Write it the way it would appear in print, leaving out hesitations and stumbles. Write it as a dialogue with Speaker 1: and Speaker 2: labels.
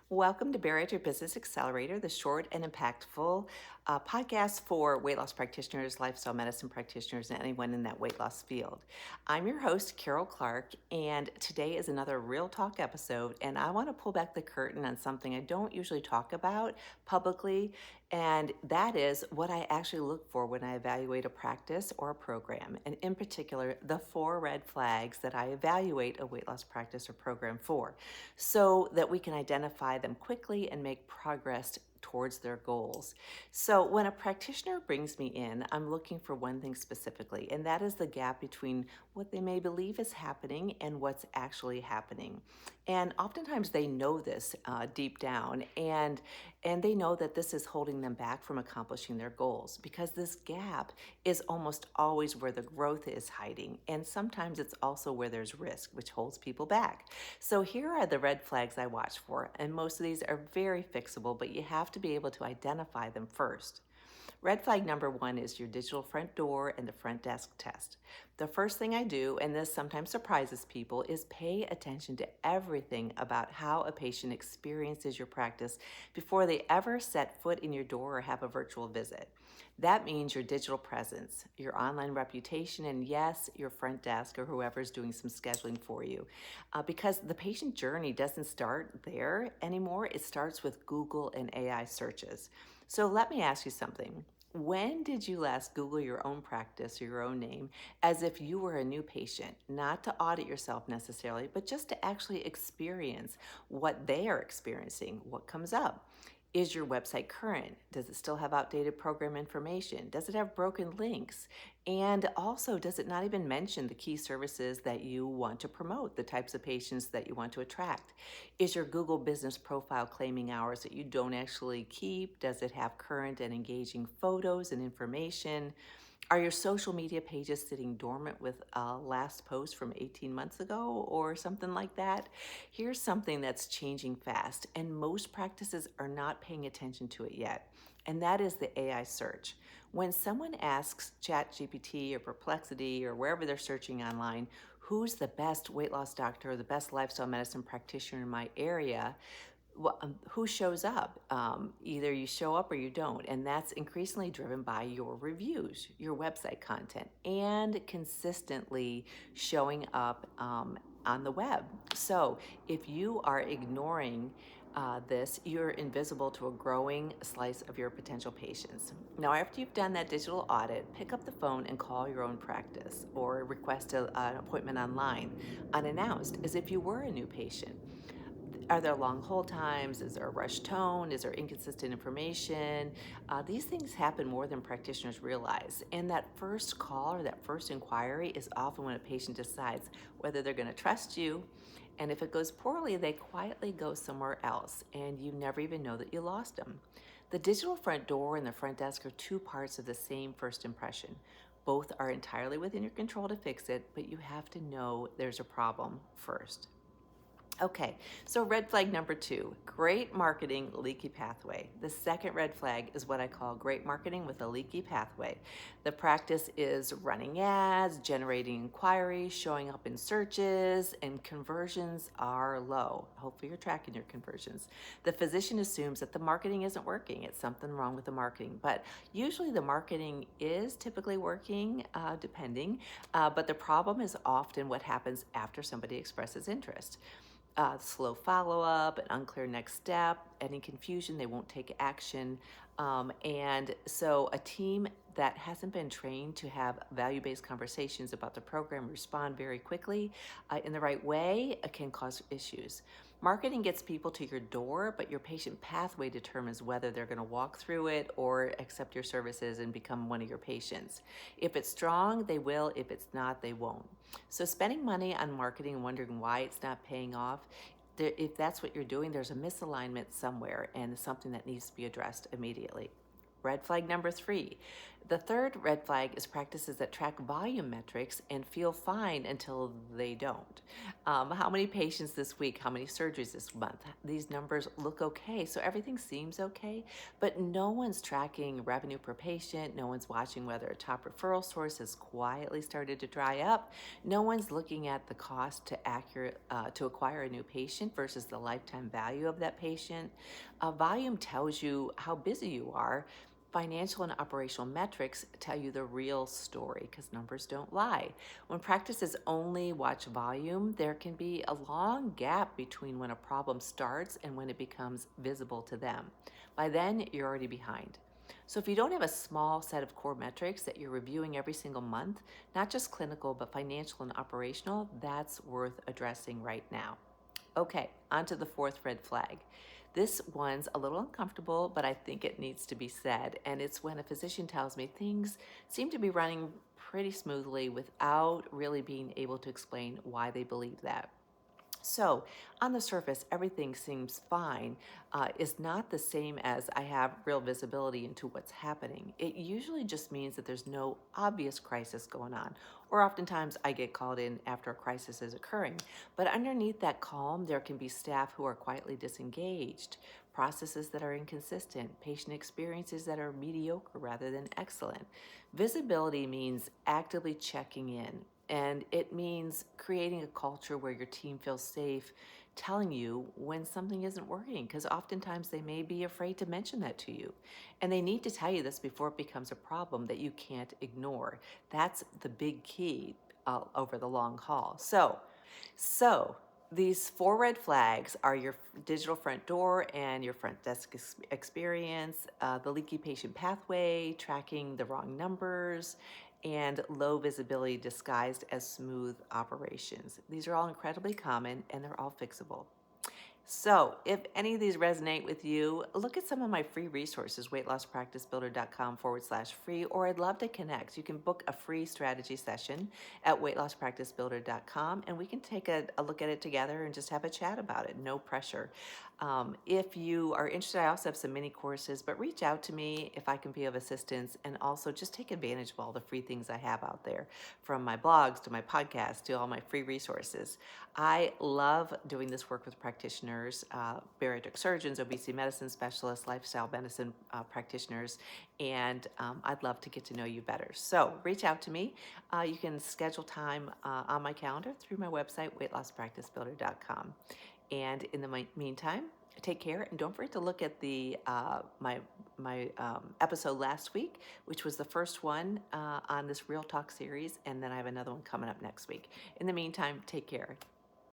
Speaker 1: Welcome to Bariatric Business Accelerator, the short and impactful podcast for weight loss practitioners, lifestyle medicine practitioners, and anyone in that weight loss field. I'm your host, Carol Clark, and today is another Real Talk episode. And I want to pull back the curtain on something I don't usually talk about publicly, and that is what I actually look for when I evaluate a practice or a program, and in particular, the 4 red flags that I evaluate a weight loss practice or program for, so that we can identify them quickly and make progress towards their goals. So when a practitioner brings me in, I'm looking for one thing specifically, and that is the gap between what they may believe is happening and what's actually happening. And oftentimes they know this deep down, and they know that this is holding them back from accomplishing their goals, because this gap is almost always where the growth is hiding, and sometimes it's also where there's risk, which holds people back. So here are the red flags I watch for, and most of these are very fixable, but you have to be able to identify them first. Red flag number 1 is your digital front door and the front desk test. The first thing I do, and this sometimes surprises people, is pay attention to everything about how a patient experiences your practice before they ever set foot in your door or have a virtual visit. That means your digital presence, your online reputation, and yes, your front desk or whoever's doing some scheduling for you. Because the patient journey doesn't start there anymore, it starts with Google and AI searches. So let me ask you something. When did you last Google your own practice or your own name as if you were a new patient, not to audit yourself necessarily, but just to actually experience what they are experiencing, what comes up? Is your website current? Does it still have outdated program information? Does it have broken links? And also, does it not even mention the key services that you want to promote, the types of patients that you want to attract? Is your Google business profile claiming hours that you don't actually keep? Does it have current and engaging photos and information? Are your social media pages sitting dormant with a last post from 18 months ago or something like that? Here's something that's changing fast, and most practices are not paying attention to it yet, and that is the AI search. When someone asks ChatGPT or Perplexity or wherever they're searching online, who's the best weight loss doctor or the best lifestyle medicine practitioner in my area, who shows up? Either you show up or you don't, and that's increasingly driven by your reviews, your website content, and consistently showing up on the web. So if you are ignoring this, you're invisible to a growing slice of your potential patients. Now, after you've done that digital audit, pick up the phone and call your own practice or request an appointment online unannounced as if you were a new patient. Are there long hold times? Is there a rushed tone? Is there inconsistent information? These things happen more than practitioners realize. And that first call or that first inquiry is often when a patient decides whether they're going to trust you. And if it goes poorly, they quietly go somewhere else, and you never even know that you lost them. The digital front door and the front desk are 2 parts of the same first impression. Both are entirely within your control to fix it, but you have to know there's a problem first. Okay, so red flag number 2, great marketing, leaky pathway. The second red flag is what I call great marketing with a leaky pathway. The practice is running ads, generating inquiries, showing up in searches, and conversions are low. Hopefully you're tracking your conversions. The physician assumes that the marketing isn't working. It's something wrong with the marketing, but usually the marketing is typically working, depending, but the problem is often what happens after somebody expresses interest. Slow follow-up, an unclear next step, any confusion, they won't take action. And so a team that hasn't been trained to have value-based conversations about the program, respond very quickly in the right way, can cause issues. Marketing gets people to your door, but your patient pathway determines whether they're going to walk through it or accept your services and become one of your patients. If it's strong, they will. If it's not, they won't. So spending money on marketing and wondering why it's not paying off, if that's what you're doing, there's a misalignment somewhere and something that needs to be addressed immediately. Red flag number 3, The third red flag is practices that track volume metrics and feel fine until they don't. How many patients this week? How many surgeries this month? These numbers look okay, so everything seems okay, but no one's tracking revenue per patient. No one's watching whether a top referral source has quietly started to dry up. No one's looking at the cost to acquire a new patient versus the lifetime value of that patient. Volume tells you how busy you are. Financial and operational metrics tell you the real story because numbers don't lie. When practices only watch volume, there can be a long gap between when a problem starts and when it becomes visible to them. By then, you're already behind. So, if you don't have a small set of core metrics that you're reviewing every single month, not just clinical, but financial and operational, that's worth addressing right now. Okay, on to the fourth red flag. This one's a little uncomfortable, but I think it needs to be said. And it's when a physician tells me things seem to be running pretty smoothly without really being able to explain why they believe that. So, on the surface, everything seems fine, is not the same as I have real visibility into what's happening. It usually just means that there's no obvious crisis going on, or oftentimes I get called in after a crisis is occurring. But underneath that calm, there can be staff who are quietly disengaged, processes that are inconsistent, patient experiences that are mediocre rather than excellent. Visibility means actively checking in, and it means creating a culture where your team feels safe telling you when something isn't working, because oftentimes they may be afraid to mention that to you. And they need to tell you this before it becomes a problem that you can't ignore. That's the big key over the long haul. So, these four red flags are your digital front door and your front desk experience, the leaky patient pathway, tracking the wrong numbers, and low visibility disguised as smooth operations. These are all incredibly common and they're all fixable. So, if any of these resonate with you, look at some of my free resources, weightlosspracticebuilder.com/free, or I'd love to connect. You can book a free strategy session at weightlosspracticebuilder.com and we can take a look at it together and just have a chat about it. No pressure. If you are interested, I also have some mini courses, but reach out to me if I can be of assistance, and also just take advantage of all the free things I have out there, from my blogs to my podcast to all my free resources. I love doing this work with practitioners, bariatric surgeons, obesity medicine specialists, lifestyle medicine practitioners, and I'd love to get to know you better. So reach out to me. You can schedule time on my calendar through my website, weightlosspracticebuilder.com. And in the meantime, take care, and don't forget to look at the my episode last week, which was the first one on this Real Talk series, and then I have another one coming up next week. In the meantime, take care.